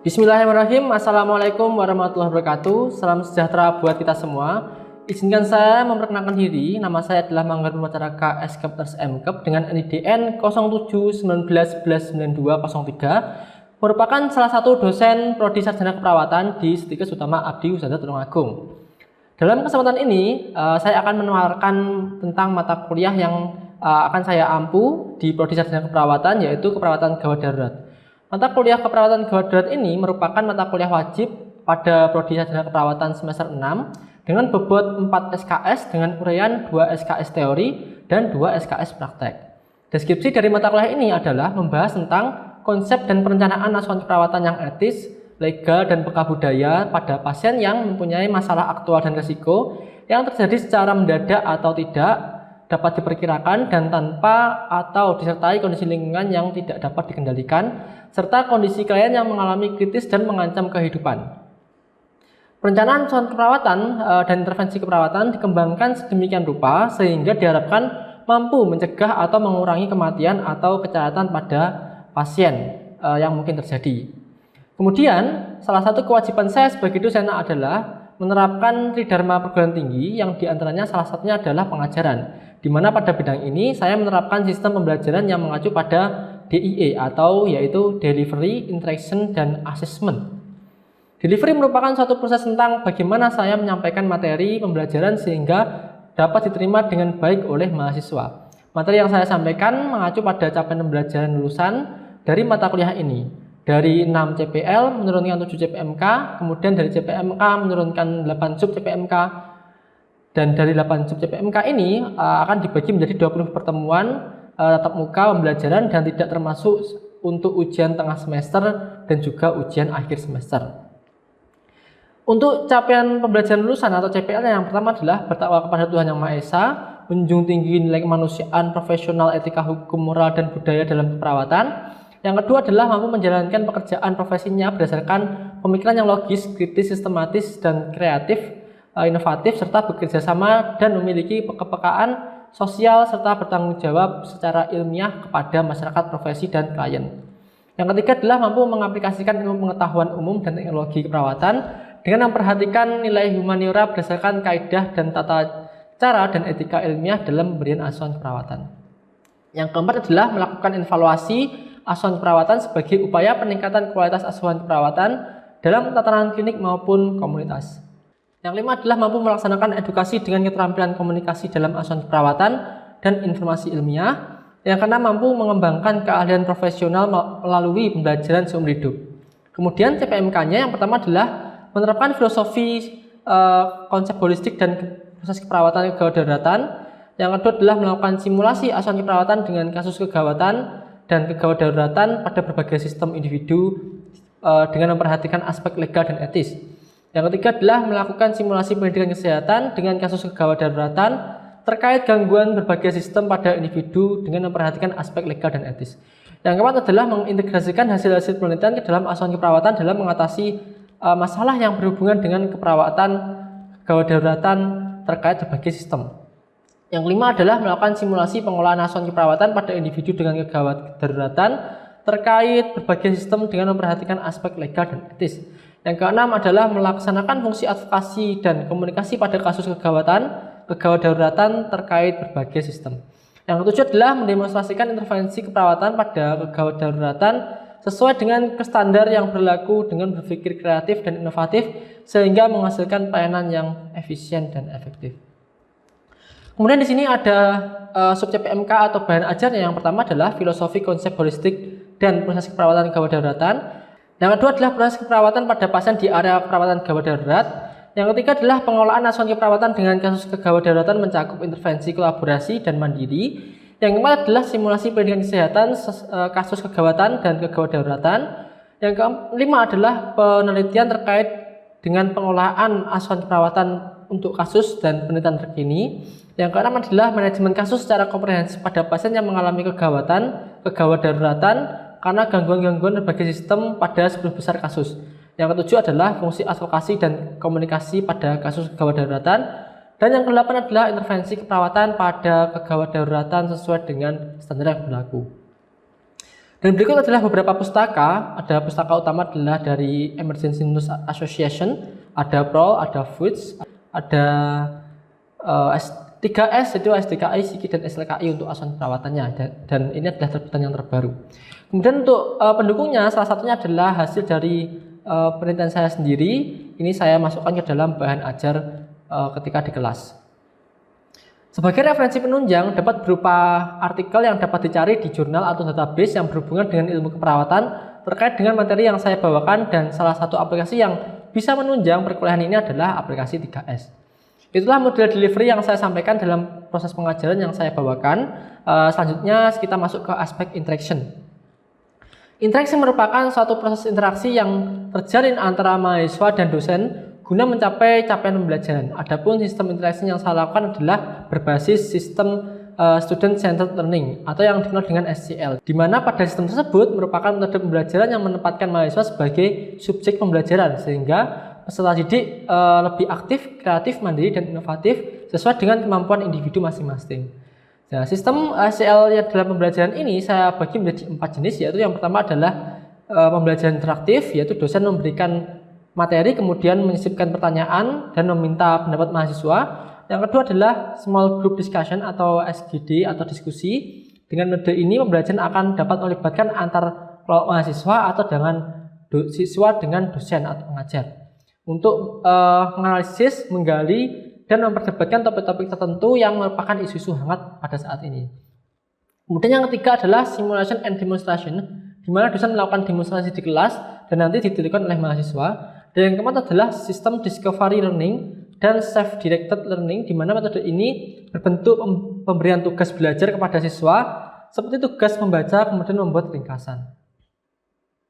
Bismillahirrahmanirrahim. Assalamualaikum warahmatullahi wabarakatuh. Salam sejahtera buat kita semua. Izinkan saya memperkenalkan diri. Nama saya adalah Manggar Purwacara KSKEP MKEP dengan NIDN 0719119203, merupakan salah satu dosen Prodi Sarjana Keperawatan di Setikes Utama Abdi Usada Tulungagung. Dalam kesempatan ini, saya akan menawarkan tentang mata kuliah yang akan saya ampu di Prodi Sarjana Keperawatan, yaitu Keperawatan Gawat Darurat. Mata kuliah Keperawatan Gawat Darurat ini merupakan mata kuliah wajib pada Prodi Sarjana Keperawatan semester 6 dengan bobot 4 SKS dengan uraian 2 SKS teori dan 2 SKS praktek. Deskripsi dari mata kuliah ini adalah membahas tentang konsep dan perencanaan asuhan keperawatan yang etis, legal, dan peka budaya pada pasien yang mempunyai masalah aktual dan risiko yang terjadi secara mendadak atau tidak dapat diperkirakan dan tanpa atau disertai kondisi lingkungan yang tidak dapat dikendalikan, serta kondisi klien yang mengalami kritis dan mengancam kehidupan. Perencanaan asuhan keperawatan dan intervensi keperawatan dikembangkan sedemikian rupa sehingga diharapkan mampu mencegah atau mengurangi kematian atau kecelakaan pada pasien yang mungkin terjadi. Kemudian, salah satu kewajiban saya sebagai dosen adalah menerapkan tridharma perguruan tinggi yang diantaranya salah satunya adalah pengajaran, di mana pada bidang ini saya menerapkan sistem pembelajaran yang mengacu pada DIE atau yaitu Delivery, Interaction, dan Assessment. Delivery merupakan suatu proses tentang bagaimana saya menyampaikan materi pembelajaran sehingga dapat diterima dengan baik oleh mahasiswa. Materi yang saya sampaikan mengacu pada capaian pembelajaran lulusan dari mata kuliah ini. Dari 6 CPL menurunkan 7 CPMK, kemudian dari CPMK menurunkan 8 sub CPMK, dan dari 8 sub CPMK ini akan dibagi menjadi 20 pertemuan tatap muka pembelajaran dan tidak termasuk untuk ujian tengah semester dan juga ujian akhir semester. Untuk capaian pembelajaran lulusan atau CPL yang pertama adalah bertakwa kepada Tuhan Yang Maha Esa, menjunjung tinggi nilai kemanusiaan, profesional, etika, hukum, moral, dan budaya dalam keperawatan. Yang kedua adalah mampu menjalankan pekerjaan profesinya berdasarkan pemikiran yang logis, kritis, sistematis, dan kreatif, inovatif, serta bekerja sama dan memiliki kepekaan sosial serta bertanggung jawab secara ilmiah kepada masyarakat, profesi, dan klien. Yang ketiga adalah mampu mengaplikasikan ilmu pengetahuan umum dan teknologi keperawatan dengan memperhatikan nilai humaniora berdasarkan kaidah dan tata cara dan etika ilmiah dalam pemberian asuhan keperawatan. Yang keempat adalah melakukan evaluasi asuhan keperawatan sebagai upaya peningkatan kualitas asuhan keperawatan dalam tataran klinik maupun komunitas. Yang kelima adalah mampu melaksanakan edukasi dengan keterampilan komunikasi dalam asuhan keperawatan dan informasi ilmiah. Yang keenam, mampu mengembangkan keahlian profesional melalui pembelajaran seumur hidup. Kemudian CPMK-nya yang pertama adalah menerapkan filosofi konsep holistik dan proses keperawatan kegawat daruratan. Yang kedua adalah melakukan simulasi asuhan keperawatan dengan kasus kegawatan dan kegawat daruratan pada berbagai sistem individu dengan memperhatikan aspek legal dan etis. Yang ketiga adalah melakukan simulasi pendidikan kesehatan dengan kasus kegawat daruratan terkait gangguan berbagai sistem pada individu dengan memperhatikan aspek legal dan etis. Yang keempat adalah mengintegrasikan hasil-hasil penelitian ke dalam asuhan keperawatan dalam mengatasi masalah yang berhubungan dengan keperawatan kegawat daruratan terkait berbagai sistem. Yang kelima adalah melakukan simulasi pengolahan asuhan keperawatan pada individu dengan kegawat daruratan terkait berbagai sistem dengan memperhatikan aspek legal dan etis. Yang keenam adalah melaksanakan fungsi advokasi dan komunikasi pada kasus kegawat daruratan terkait berbagai sistem. Yang ketujuh adalah mendemonstrasikan intervensi keperawatan pada kegawat daruratan sesuai dengan standar yang berlaku dengan berpikir kreatif dan inovatif sehingga menghasilkan pelayanan yang efisien dan efektif. Kemudian di sini ada sub CPMK atau bahan ajar yang pertama adalah filosofi konsep holistik dan proses keperawatan gawat daruratan. Yang kedua adalah proses keperawatan pada pasien di area perawatan gawat darurat. Yang ketiga adalah pengolahan asuhan keperawatan dengan kasus kegawat daruratan mencakup intervensi kolaborasi dan mandiri. Yang keempat adalah simulasi pendidikan kesehatan kasus kegawatan dan kegawat daruratan. Yang kelima adalah penelitian terkait dengan pengolahan asuhan keperawatan untuk kasus dan penelitian terkini. Yang keenam adalah manajemen kasus secara komprehensif pada pasien yang mengalami kegawat daruratan karena gangguan-gangguan berbagai sistem pada 10 besar kasus. Yang ketujuh adalah fungsi advokasi dan komunikasi pada kasus kegawat daruratan. Dan yang kedelapan adalah intervensi keperawatan pada kegawat daruratan sesuai dengan standar yang berlaku. Dan berikut adalah beberapa pustaka. Ada pustaka utama adalah dari Emergency News Association, ada PROL, ada FUITS, ada S3S itu SDKI, SIKI, dan SLKI untuk asuhan perawatannya, dan ini adalah terbitan yang terbaru. Kemudian untuk pendukungnya, salah satunya adalah hasil dari penelitian saya sendiri. Ini saya masukkan ke dalam bahan ajar ketika di kelas. Sebagai referensi penunjang dapat berupa artikel yang dapat dicari di jurnal atau database yang berhubungan dengan ilmu keperawatan terkait dengan materi yang saya bawakan, dan salah satu aplikasi yang bisa menunjang perkuliahan ini adalah aplikasi 3S. Itulah model delivery yang saya sampaikan dalam proses pengajaran yang saya bawakan. Selanjutnya kita masuk ke aspek interaction. Interaksi merupakan suatu proses interaksi yang terjalin antara mahasiswa dan dosen guna mencapai capaian pembelajaran. Adapun sistem interaksi yang saya lakukan adalah berbasis sistem Student Centered Learning atau yang dikenal dengan SCL, di mana pada sistem tersebut merupakan metode pembelajaran yang menempatkan mahasiswa sebagai subjek pembelajaran, sehingga peserta didik lebih aktif, kreatif, mandiri, dan inovatif sesuai dengan kemampuan individu masing-masing. Nah, sistem SCL yang dalam pembelajaran ini saya bagi menjadi 4 jenis, yaitu yang pertama adalah pembelajaran interaktif, yaitu dosen memberikan materi kemudian menyisipkan pertanyaan dan meminta pendapat mahasiswa. Yang kedua adalah small group discussion atau SGD atau diskusi. Dengan metode ini pembelajaran akan dapat melibatkan antar kelompok mahasiswa atau dengan siswa dengan dosen atau pengajar untuk menganalisis, menggali, dan memperdebatkan topik-topik tertentu yang merupakan isu-isu hangat pada saat ini. Kemudian yang ketiga adalah simulation and demonstration, di mana dosen melakukan demonstrasi di kelas dan nanti ditirukan oleh mahasiswa. Dan yang keempat adalah sistem discovery learning dan self-directed learning, di mana metode ini berbentuk pemberian tugas belajar kepada siswa, seperti tugas membaca kemudian membuat ringkasan.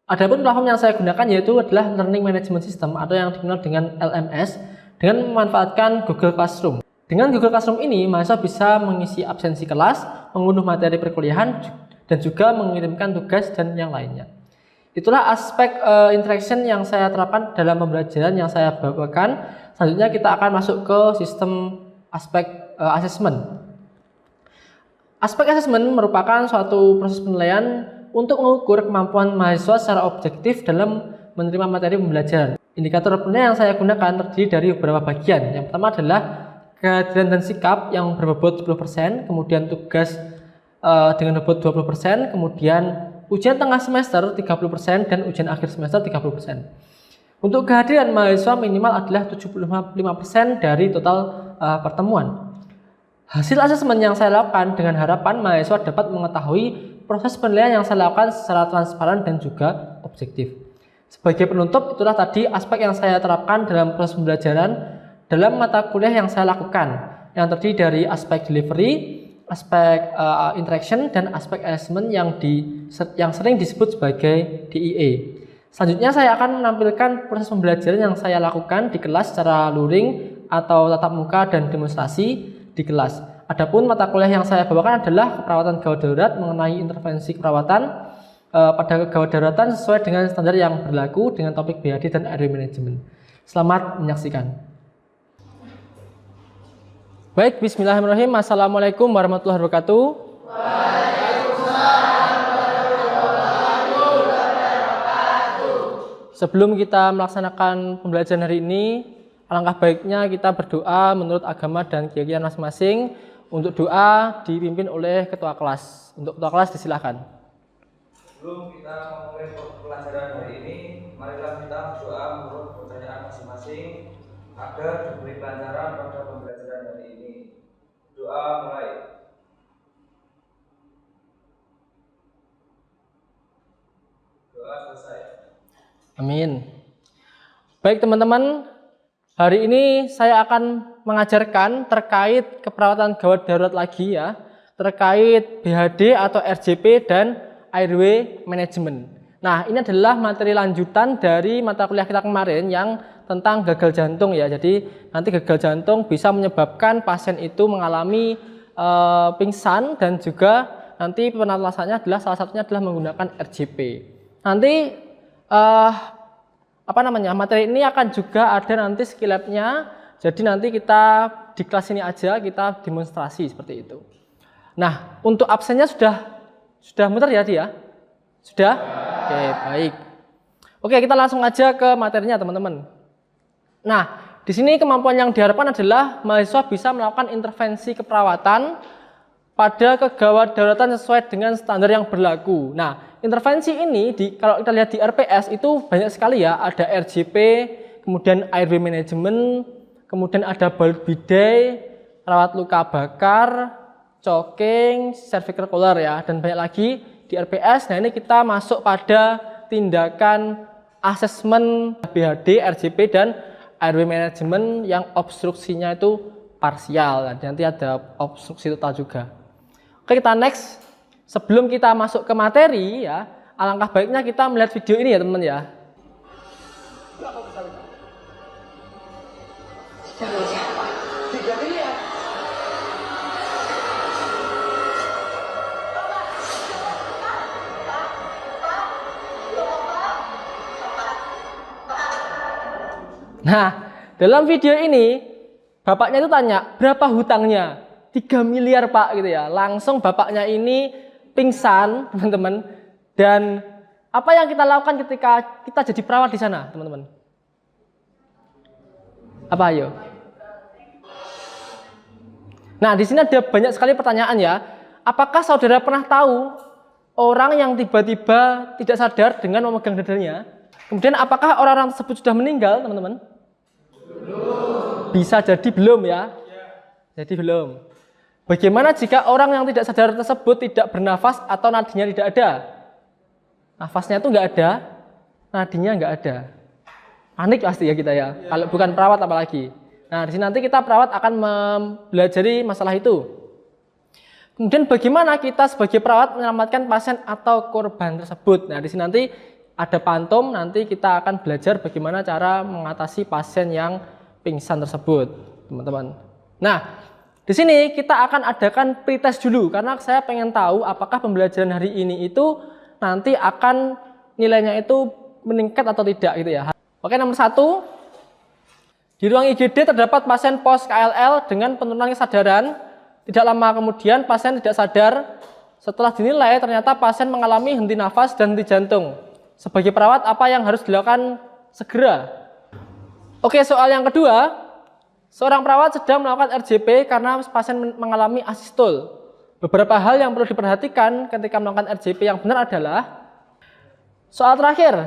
Adapun platform yang saya gunakan yaitu adalah Learning Management System atau yang dikenal dengan LMS, dengan memanfaatkan Google Classroom. Dengan Google Classroom ini, mahasiswa bisa mengisi absensi kelas, mengunduh materi perkuliahan, dan juga mengirimkan tugas dan yang lainnya. Itulah aspek interaction yang saya terapkan dalam pembelajaran yang saya bawakan. Selanjutnya kita akan masuk ke sistem aspek assessment. Aspek assessment merupakan suatu proses penilaian untuk mengukur kemampuan mahasiswa secara objektif dalam menerima materi pembelajaran. Indikator penilaian yang saya gunakan terdiri dari beberapa bagian. Yang pertama adalah kehadiran dan sikap yang berbobot 10%, kemudian tugas dengan bobot 20%, kemudian ujian tengah semester 30%, dan ujian akhir semester 30%. Untuk kehadiran mahasiswa minimal adalah 75% dari total pertemuan. Hasil asesmen yang saya lakukan dengan harapan mahasiswa dapat mengetahui proses penilaian yang saya lakukan secara transparan dan juga objektif. Sebagai penutup, itulah tadi aspek yang saya terapkan dalam proses pembelajaran dalam mata kuliah yang saya lakukan, yang terdiri dari aspek delivery, aspek interaction, dan aspek assessment yang sering disebut sebagai DIE. Selanjutnya saya akan menampilkan proses pembelajaran yang saya lakukan di kelas secara luring atau tatap muka dan demonstrasi di kelas. Adapun mata kuliah yang saya bawakan adalah keperawatan gawat darurat mengenai intervensi keperawatan pada gawat daruratan sesuai dengan standar yang berlaku dengan topik BAD dan airway management. Selamat menyaksikan. Baik, bismillahirrahmanirrahim. Assalamualaikum warahmatullahi wabarakatuh. Sebelum kita melaksanakan pembelajaran hari ini, alangkah baiknya kita berdoa menurut agama dan keyakinan masing-masing. Untuk doa dipimpin oleh ketua kelas. Untuk ketua kelas disilahkan. Sebelum kita memulai pelajaran hari ini, marilah kita berdoa menurut pertanyaan masing-masing agar diberi kelancaran pada pembelajaran hari ini. Doa mulai. Doa selesai. Amin. Baik teman-teman, hari ini saya akan mengajarkan terkait keperawatan gawat darurat lagi ya, terkait BHD atau RJP dan airway management. Nah, ini adalah materi lanjutan dari mata kuliah kita kemarin yang tentang gagal jantung ya. Jadi nanti gagal jantung bisa menyebabkan pasien itu mengalami pingsan, dan juga nanti penatasannya adalah salah satunya adalah menggunakan RJP. Nanti materi ini akan juga ada nanti skill lab-nya. Jadi nanti kita di kelas ini aja kita demonstrasi seperti itu. Nah, untuk absennya sudah muter ya dia? Sudah? Oke, baik. Oke, kita langsung aja ke materinya, teman-teman. Nah, di sini kemampuan yang diharapkan adalah mahasiswa bisa melakukan intervensi keperawatan pada kegawat daruratan sesuai dengan standar yang berlaku. Nah, intervensi ini kalau kita lihat di RPS itu banyak sekali ya, ada RJP, kemudian airway management, kemudian ada balut bidet, rawat luka bakar, choking, cervical collar ya, dan banyak lagi di RPS. Nah, ini kita masuk pada tindakan asesmen BHD, RJP, dan airway management yang obstruksinya itu parsial. Nanti ada obstruksi total juga. Oke, kita next. Sebelum kita masuk ke materi ya, alangkah baiknya kita melihat video ini ya teman-teman ya. Nah, dalam video ini bapaknya itu tanya, berapa hutangnya? 3 miliar Pak gitu ya. Langsung bapaknya ini pingsan, teman-teman. Dan apa yang kita lakukan ketika kita jadi perawat di sana, teman-teman? Apa ayo? Nah, di sini ada banyak sekali pertanyaan ya. Apakah saudara pernah tahu orang yang tiba-tiba tidak sadar dengan memegang dadanya? Kemudian apakah orang-orang tersebut sudah meninggal, teman-teman? Bisa jadi belum ya. Jadi belum. Bagaimana jika orang yang tidak sadar tersebut tidak bernafas atau nadinya tidak ada? Nafasnya itu nggak ada, nadinya nggak ada. Panik pasti ya kita ya. Kalau bukan perawat apalagi. Nah, di sini nanti kita perawat akan mempelajari masalah itu. Kemudian bagaimana kita sebagai perawat menyelamatkan pasien atau korban tersebut? Nah, di sini nanti ada pantom, nanti kita akan belajar bagaimana cara mengatasi pasien yang pingsan tersebut, teman-teman. Nah, di sini kita akan adakan pretest dulu, karena saya pengen tahu apakah pembelajaran hari ini itu nanti akan nilainya itu meningkat atau tidak gitu ya. Oke, nomor 1, di ruang IGD terdapat pasien pos KLL dengan penurunan kesadaran. Tidak lama kemudian pasien tidak sadar. Setelah dinilai ternyata pasien mengalami henti nafas dan henti jantung. Sebagai perawat apa yang harus dilakukan segera? Oke, soal yang kedua, seorang perawat sedang melakukan RJP karena pasien mengalami asistol. Beberapa hal yang perlu diperhatikan ketika melakukan RJP yang benar adalah, soal terakhir,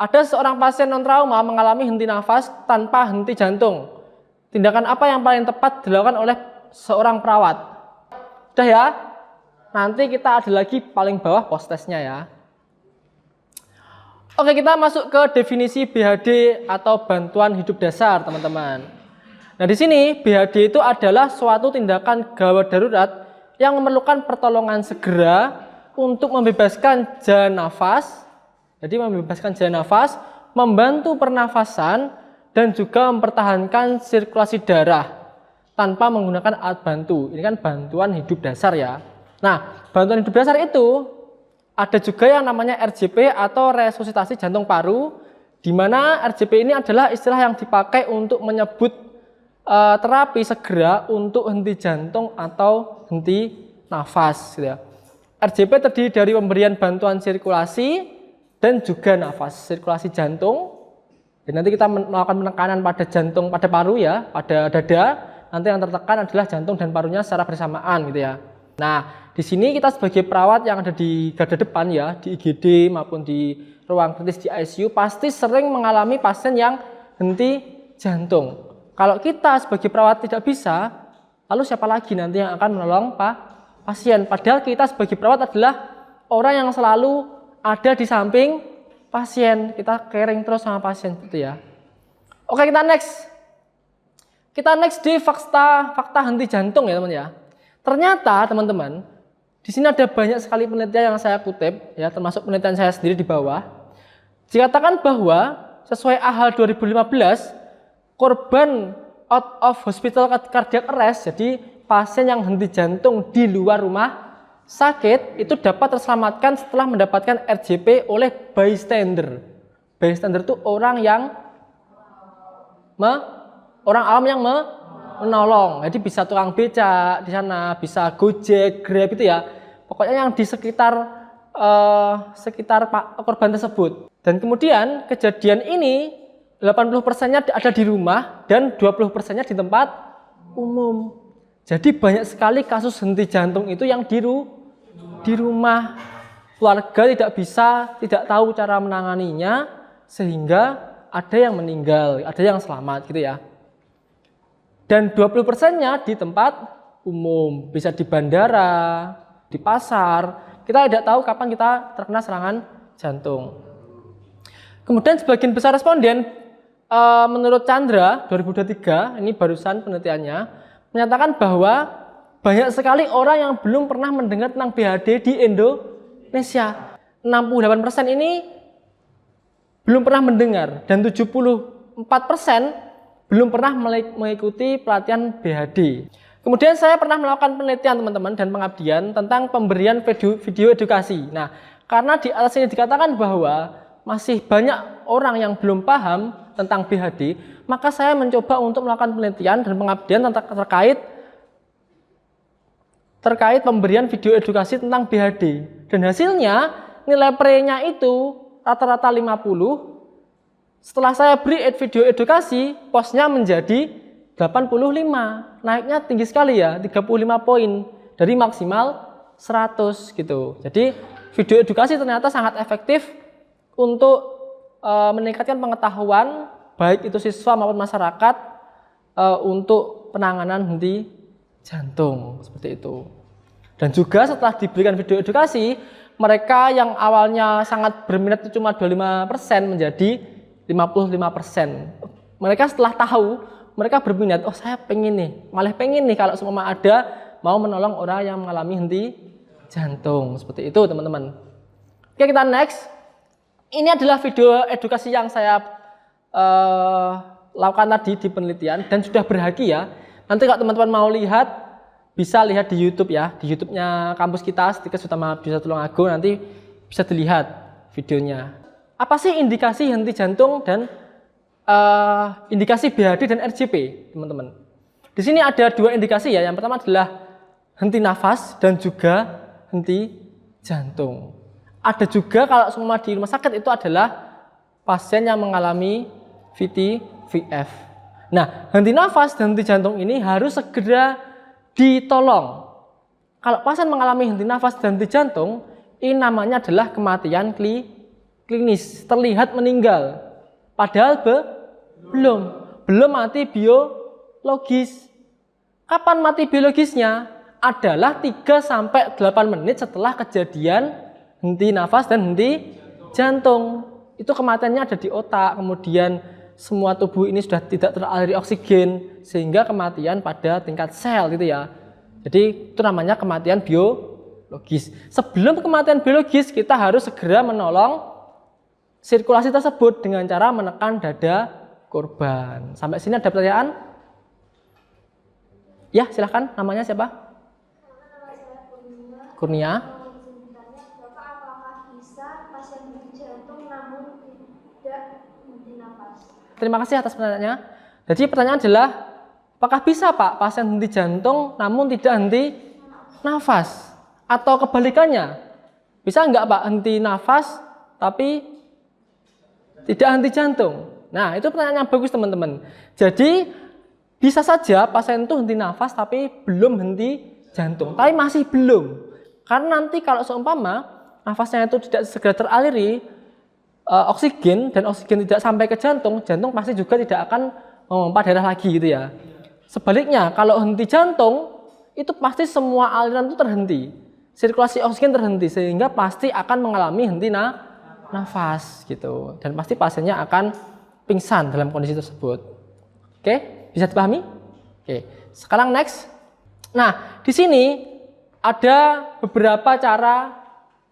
ada seorang pasien non-trauma mengalami henti nafas tanpa henti jantung. Tindakan apa yang paling tepat dilakukan oleh seorang perawat? Sudah ya? Nanti kita ada lagi paling bawah post testnya ya. Oke, kita masuk ke definisi BHD atau bantuan hidup dasar, teman-teman. Nah, di sini BHD itu adalah suatu tindakan gawat darurat yang memerlukan pertolongan segera untuk membebaskan jalan nafas. Jadi membebaskan jalan nafas, membantu pernafasan, dan juga mempertahankan sirkulasi darah tanpa menggunakan alat bantu. Ini kan bantuan hidup dasar ya. Nah, bantuan hidup dasar itu ada juga yang namanya RJP atau resusitasi jantung paru, di mana RJP ini adalah istilah yang dipakai untuk menyebut terapi segera untuk henti jantung atau henti nafas. Gitu ya. RJP terdiri dari pemberian bantuan sirkulasi dan juga nafas, sirkulasi jantung. Dan nanti kita melakukan penekanan pada jantung, pada paru ya, pada dada. Nanti yang tertekan adalah jantung dan parunya secara bersamaan gitu ya. Nah, di sini kita sebagai perawat yang ada di garda depan ya, di IGD maupun di ruang kritis di ICU pasti sering mengalami pasien yang henti jantung. Kalau kita sebagai perawat tidak bisa, lalu siapa lagi nanti yang akan menolong pasien? Padahal kita sebagai perawat adalah orang yang selalu ada di samping pasien. Kita caring terus sama pasien gitu ya. Oke, kita next. Kita next di fakta henti jantung ya teman ya. Ternyata teman-teman, di sini ada banyak sekali penelitian yang saya kutip, ya, termasuk penelitian saya sendiri di bawah. Dikatakan bahwa sesuai AHA 2015, korban out of hospital cardiac arrest, jadi pasien yang henti jantung di luar rumah sakit, itu dapat terselamatkan setelah mendapatkan RJP oleh bystander. Bystander itu orang yang orang awam yang menolong. Jadi bisa tukang becak di sana, bisa Gojek, Grab itu ya. Pokoknya yang di sekitar sekitar korban tersebut. Dan kemudian kejadian ini 80%-nya ada di rumah dan 20%-nya di tempat umum. Jadi banyak sekali kasus henti jantung itu yang di rumah. Keluarga tidak tahu cara menanganinya sehingga ada yang meninggal, ada yang selamat gitu ya. Dan 20%-nya di tempat umum, bisa di bandara, di pasar. Kita tidak tahu kapan kita terkena serangan jantung. Kemudian sebagian besar responden menurut Chandra 2023, ini barusan penelitiannya, menyatakan bahwa banyak sekali orang yang belum pernah mendengar tentang BHD di Indonesia. 68% ini belum pernah mendengar dan 74% belum pernah mengikuti pelatihan BHD. Kemudian saya pernah melakukan penelitian teman-teman dan pengabdian tentang pemberian video edukasi. Nah, karena di atas ini dikatakan bahwa masih banyak orang yang belum paham tentang BHD, maka saya mencoba untuk melakukan penelitian dan pengabdian terkait pemberian video edukasi tentang BHD. Dan hasilnya nilai pre-nya itu rata-rata 50. Setelah saya beri video edukasi, posnya menjadi 85. Naiknya tinggi sekali ya, 35 poin dari maksimal 100 gitu. Jadi video edukasi ternyata sangat efektif untuk meningkatkan pengetahuan baik itu siswa maupun masyarakat untuk penanganan henti jantung seperti itu. Dan juga setelah diberikan video edukasi, mereka yang awalnya sangat berminat itu cuma 25% menjadi 55%. Mereka setelah tahu, mereka berminat, oh saya pengen nih, malah pengen nih kalau semua ada mau menolong orang yang mengalami henti jantung. Seperti itu teman-teman. Oke, kita next. Ini adalah video edukasi yang saya lakukan tadi di penelitian dan sudah berhaki ya. Nanti kalau teman-teman mau lihat, bisa lihat di YouTube ya, di YouTube-nya kampus kita, Stikes Utama Abdi Tulungagung, nanti bisa dilihat videonya. Apa sih indikasi henti jantung dan indikasi BHD dan RJP, teman-teman? Di sini ada dua indikasi ya. Yang pertama adalah henti nafas dan juga henti jantung. Ada juga kalau semua di rumah sakit itu adalah pasien yang mengalami VT-VF. Nah, henti nafas dan henti jantung ini harus segera ditolong. Kalau pasien mengalami henti nafas dan henti jantung, ini namanya adalah kematian klinis, terlihat meninggal. Padahal belum mati biologis. Kapan mati biologisnya? Adalah 3-8 menit setelah kejadian henti nafas dan henti jantung. Itu kematiannya ada di otak, kemudian semua tubuh ini sudah tidak teraliri oksigen sehingga kematian pada tingkat sel gitu ya. Jadi itu namanya kematian biologis. Sebelum kematian biologis kita harus segera menolong sirkulasi tersebut dengan cara menekan dada korban. Sampai sini ada pertanyaan? Ya, silahkan. Namanya siapa? Kurnia. Terima kasih atas pertanyaannya. Jadi pertanyaan adalah, apakah bisa Pak pasien henti jantung namun tidak henti nafas? Atau kebalikannya, bisa enggak Pak henti nafas tapi tidak henti jantung? Nah, itu pertanyaan yang bagus teman-teman. Jadi bisa saja pasien itu henti nafas tapi belum henti jantung, tapi masih belum. Karena nanti kalau seumpama nafasnya itu tidak segera teraliri oksigen dan oksigen tidak sampai ke jantung, jantung pasti juga tidak akan memompa darah lagi gitu ya. Sebaliknya kalau henti jantung itu pasti semua aliran itu terhenti, sirkulasi oksigen terhenti sehingga pasti akan mengalami henti nafas gitu, dan pasti pasiennya akan pingsan dalam kondisi tersebut. Oke, bisa dipahami? Oke, sekarang next. Nah, di sini ada beberapa cara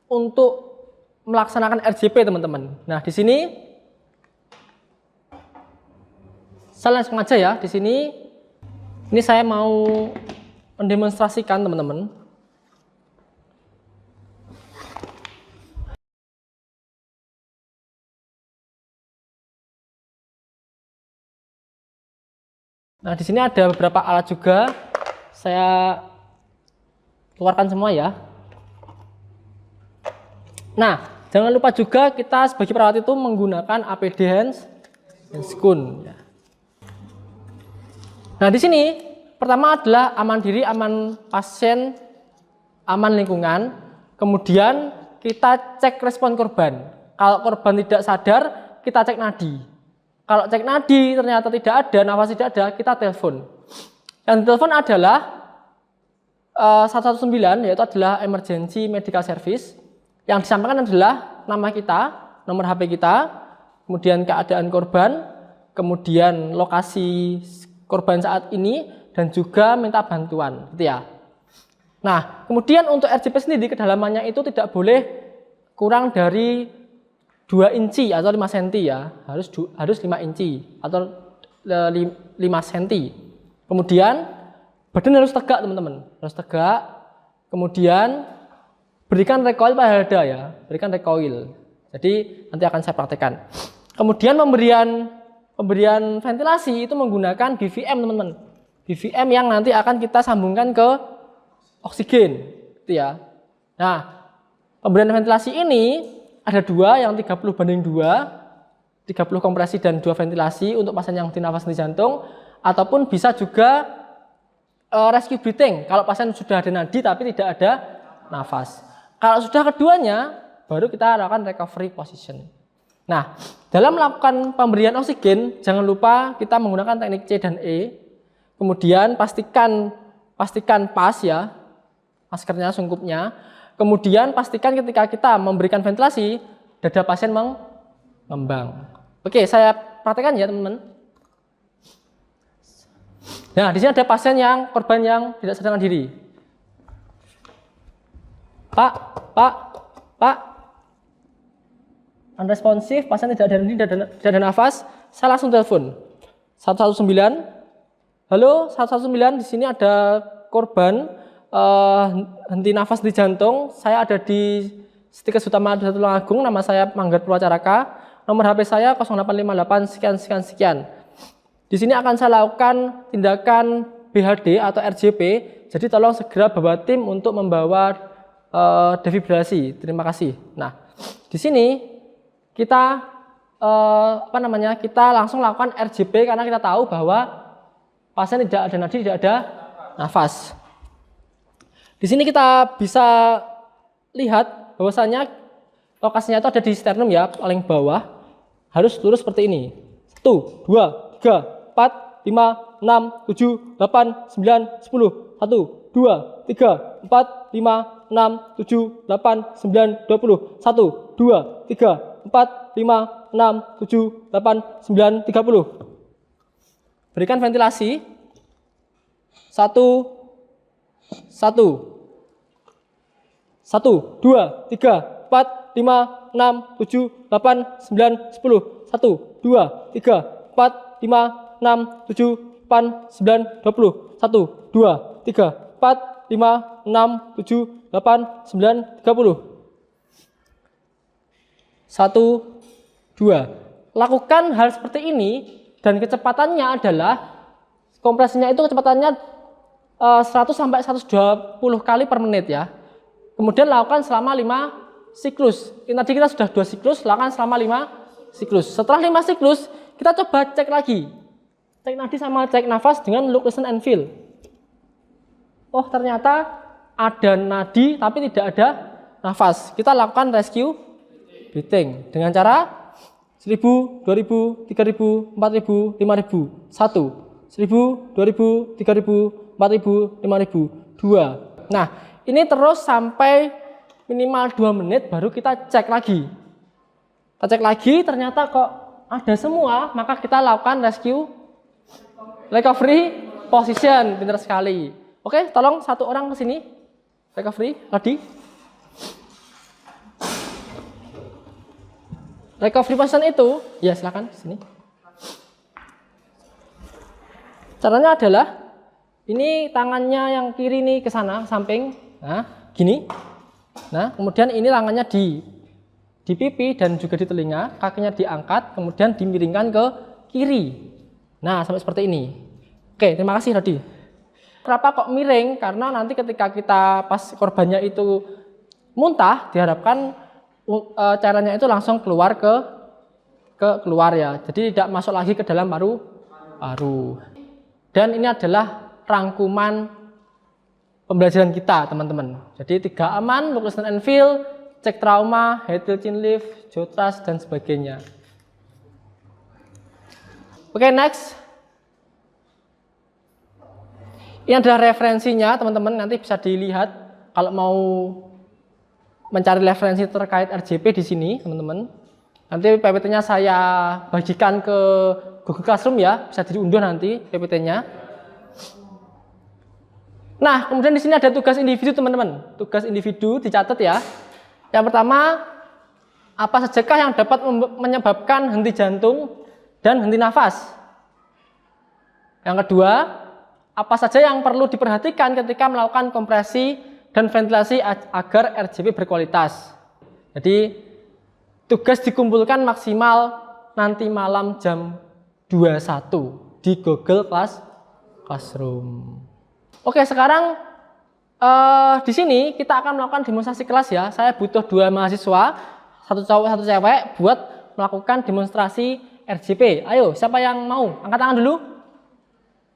untuk melaksanakan RJP teman-teman. Nah, di sini saya langsung aja ya. Di sini ini saya mau mendemonstrasikan teman-teman. Nah, di sini ada beberapa alat juga. Saya keluarkan semua ya. Nah, jangan lupa juga kita sebagai perawat itu menggunakan APD hands and skun. Nah, di sini pertama adalah aman diri, aman pasien, aman lingkungan. Kemudian kita cek respon korban. Kalau korban tidak sadar, kita cek nadi. Kalau cek nadi ternyata tidak ada, nafas tidak ada, kita telepon. Yang ditelepon adalah 119, yaitu adalah emergency medical service. Yang disampaikan adalah nama kita, nomor HP kita, kemudian keadaan korban, kemudian lokasi korban saat ini, dan juga minta bantuan, gitu ya. Nah, kemudian untuk RJP sendiri kedalamannya itu tidak boleh kurang dari 2 inci atau 5 cm ya, harus 5 inci atau 5 cm. Kemudian badan harus tegak teman-teman, harus tegak. Kemudian berikan recoil pada dada ya, berikan recoil. Jadi nanti akan saya praktekkan. Kemudian pemberian ventilasi itu menggunakan BVM teman-teman. BVM yang nanti akan kita sambungkan ke oksigen, gitu ya. Nah, pemberian ventilasi ini ada 2, yang 30/2, 30 kompresi dan 2 ventilasi untuk pasien yang dinafas henti jantung, ataupun bisa juga rescue breathing kalau pasien sudah ada nadi tapi tidak ada nafas. Kalau sudah keduanya, baru kita lakukan recovery position. Nah, dalam melakukan pemberian oksigen, jangan lupa kita menggunakan teknik C dan E. Kemudian pastikan pas ya, maskernya, sungkupnya. Kemudian pastikan ketika kita memberikan ventilasi, dada pasien mengembang. Oke, saya praktekkan ya teman-teman. Nah, di sini ada pasien korban yang tidak sadarkan diri. Pak, unresponsif, pasien tidak ada diri, tidak ada nafas. Saya langsung telepon 119. Halo, 119, di sini ada korban henti nafas di jantung. Saya ada di Stikes Utama Tulungagung, nama saya Manggar Purwacaraka. Nomor HP saya 0858 sekian. Di sini akan saya lakukan tindakan BHD atau RJP. Jadi tolong segera bawa tim untuk membawa defibrilasi. Terima kasih. Nah, di sini kita kita langsung lakukan RJP karena kita tahu bahwa pasien tidak ada nadi, tidak ada nafas. Di sini kita bisa lihat bahwasanya lokasinya itu ada di sternum ya, paling bawah. Harus lurus seperti ini. 1, 2, 3, 4, 5, 6, 7, 8, 9, 10. 1, 2, 3, 4, 5, 6, 7, 8, 9, 20. 1, 2, 3, 4, 5, 6, 7, 8, 9, 30. Berikan ventilasi. 1, 2, 3, 4, 5, 6, 7, 8, 9, 10. 1, 2, 3, 4, 5, 6, 7, 8, 9, 20. 1, 2, 3, 4, 5, 6, 7, 8, 9, 30. 1, 2. Lakukan hal seperti ini dan kecepatannya adalah kompresinya itu kecepatannya 100 sampai 120 kali per menit ya. Kemudian lakukan selama 5 siklus. Ini tadi kita sudah 2 siklus, lakukan selama 5 siklus. Setelah 5 siklus, kita coba cek lagi. Cek nadi sama cek nafas dengan look, listen, and feel. Oh, ternyata ada nadi tapi tidak ada nafas. Kita lakukan rescue breathing dengan cara 1000, 2000, 3000, 4000, 5000. 1, 1000, 2000, 3000, 4000, 5000. 2. Nah, ini terus sampai minimal 2 menit baru kita cek lagi. Kita cek lagi, ternyata kok ada semua, maka kita lakukan rescue recovery position. Pintar sekali. Oke, tolong satu orang ke sini. Recovery, Lodi. Recovery position itu, ya silakan sini. Caranya adalah ini tangannya yang kiri nih ke sana, samping. Nah, gini. Nah, kemudian ini tangannya di pipi dan juga di telinga, kakinya diangkat, kemudian dimiringkan ke kiri. Nah, sampai seperti ini. Oke, terima kasih Rodi. Kenapa kok miring? Karena nanti ketika kita pas korbannya itu muntah, diharapkan cairannya itu langsung keluar ke keluar ya. Jadi tidak masuk lagi ke dalam paru-paru. Dan ini adalah rangkuman pembelajaran kita, teman-teman. Jadi 3 aman, look, listen and feel, cek trauma, head, tail, chin, lift, jaw thrust, dan sebagainya. Oke, next. Ini adalah referensinya, teman-teman. Nanti bisa dilihat kalau mau mencari referensi terkait RJP di sini, teman-teman. Nanti PPT-nya saya bagikan ke Google Classroom ya, bisa diunduh nanti PPT-nya. Nah, kemudian di sini ada tugas individu, teman-teman. Tugas individu dicatat ya. Yang pertama, apa sajakah yang dapat menyebabkan henti jantung dan henti nafas? Yang kedua, apa saja yang perlu diperhatikan ketika melakukan kompresi dan ventilasi agar RJP berkualitas? Jadi, tugas dikumpulkan maksimal nanti malam jam 21 di Google Classroom. Oke, sekarang di sini kita akan melakukan demonstrasi kelas ya. Saya butuh 2 mahasiswa, 1 cowok 1 cewek, buat melakukan demonstrasi RJP. Ayo, siapa yang mau? Angkat tangan dulu.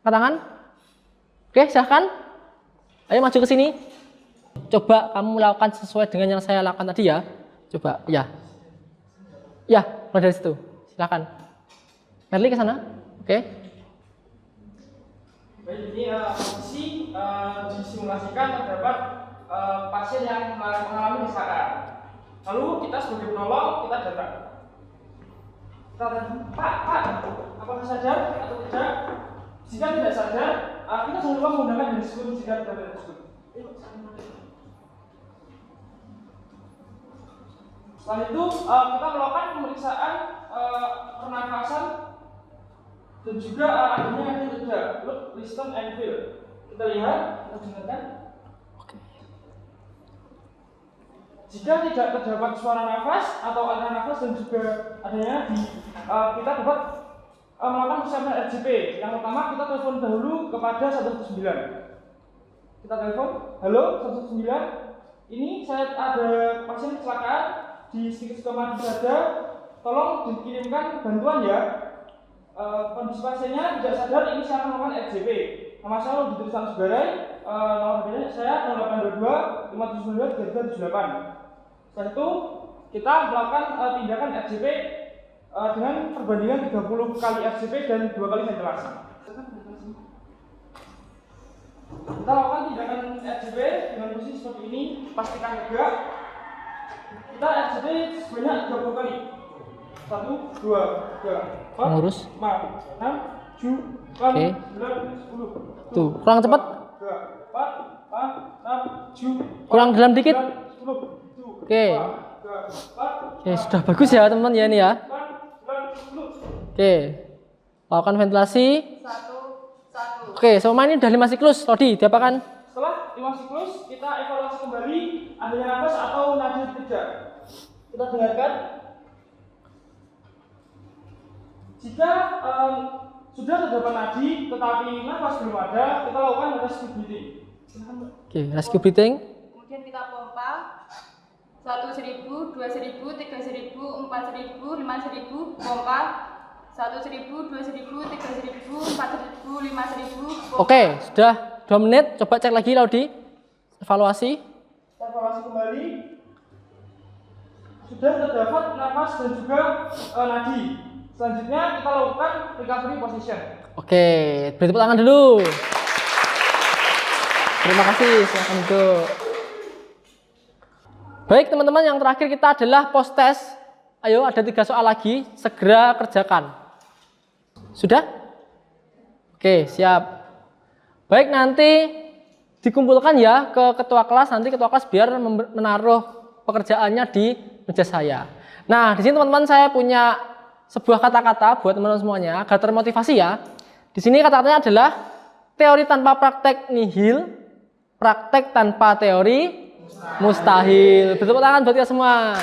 Angkat tangan. Oke, silahkan. Ayo maju ke sini. Coba kamu lakukan sesuai dengan yang saya lakukan tadi ya. Coba, ya. Ya, mulai dari situ. Silahkan. Merli ke sana. Oke. Baik, ini posisi disimulasikan terdapat pasien yang mengalami desakan. Lalu kita sebagai penolong, kita datang. Kita tanya, Pak, apakah sadar atau tidak? Jika tidak sadar, kita jangan lupa menggunakan handskun jika tidak ada handskun. Setelah itu kita melakukan pemeriksaan pernafasan dan juga adanya yang tidak, look, listen and feel. Kita lihat, kita dengarkan. Jika tidak terdapat suara nafas atau aliran nafas dan juga adanya kita dapat melakukan persiapan RJP. Yang pertama kita telepon dahulu kepada 119. Kita telepon, halo 119. Ini saya ada pasien kecelakaan di sedikit kamar dada. Tolong dikirimkan bantuan ya. Kondisi pasiennya tidak sadar, ini saya akan melakukan RJP. Nama saya Lodi Tristan Subarai, nomor HP saya 0822 572 3378. Setelah itu kita melakukan tindakan RJP dengan perbandingan 30 kali RJP dan 2 kali ventilasi. Kita lakukan tindakan RJP dengan posisi seperti ini, pastikan tegak. Kita RJP sebanyak 30 kali. 1, 2, 3, 4, 5, 6, 7, 8, 9, 10. Tuh, kurang cepat. 4, 5, 6, 7. Kurang dalam dikit. 10. Oke. Oke, sudah bagus ya teman-teman ya ini ya. Oke. Lakukan ventilasi. 1. Oke, semua ini udah 5 siklus. Lodi, diapakan? Setelah 5 siklus, kita evaluasi kembali adanya nafas atau nadi tidak. Kita dengarkan. Jika sudah terdapat nadi tetapi nafas belum ada, kita lakukan rescue breathing. Oke, rescue breathing. Kemudian kita pompa 1.000, 2.000, 3.000, 4.000, 5.000, pompa 1.000, 2.000, 3.000, 4.000, 5.000. Oke, sudah 2 menit. Coba cek lagi Laudi. Evaluasi. Evaluasi kembali. Sudah terdapat nafas dan juga nadi. Selanjutnya kita lakukan recovery position. Oke, beri tepuk tangan dulu. Terima kasih, silakan duduk. Baik teman-teman, yang terakhir kita adalah post test. Ayo, ada 3 soal lagi, segera kerjakan. Sudah? Oke, siap. Baik, nanti dikumpulkan ya ke ketua kelas. Nanti ketua kelas biar menaruh pekerjaannya di meja saya. Nah, di sini teman-teman saya punya sebuah kata-kata buat teman-teman semuanya agar termotivasi ya. Di sini kata-katanya adalah teori tanpa praktek nihil, praktek tanpa teori mustahil. Bertepuk tangan buat kita semua.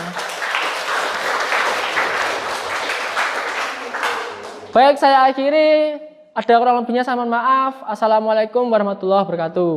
Baik, saya akhiri. Ada kurang lebihnya saya mohon maaf. Assalamualaikum warahmatullahi wabarakatuh.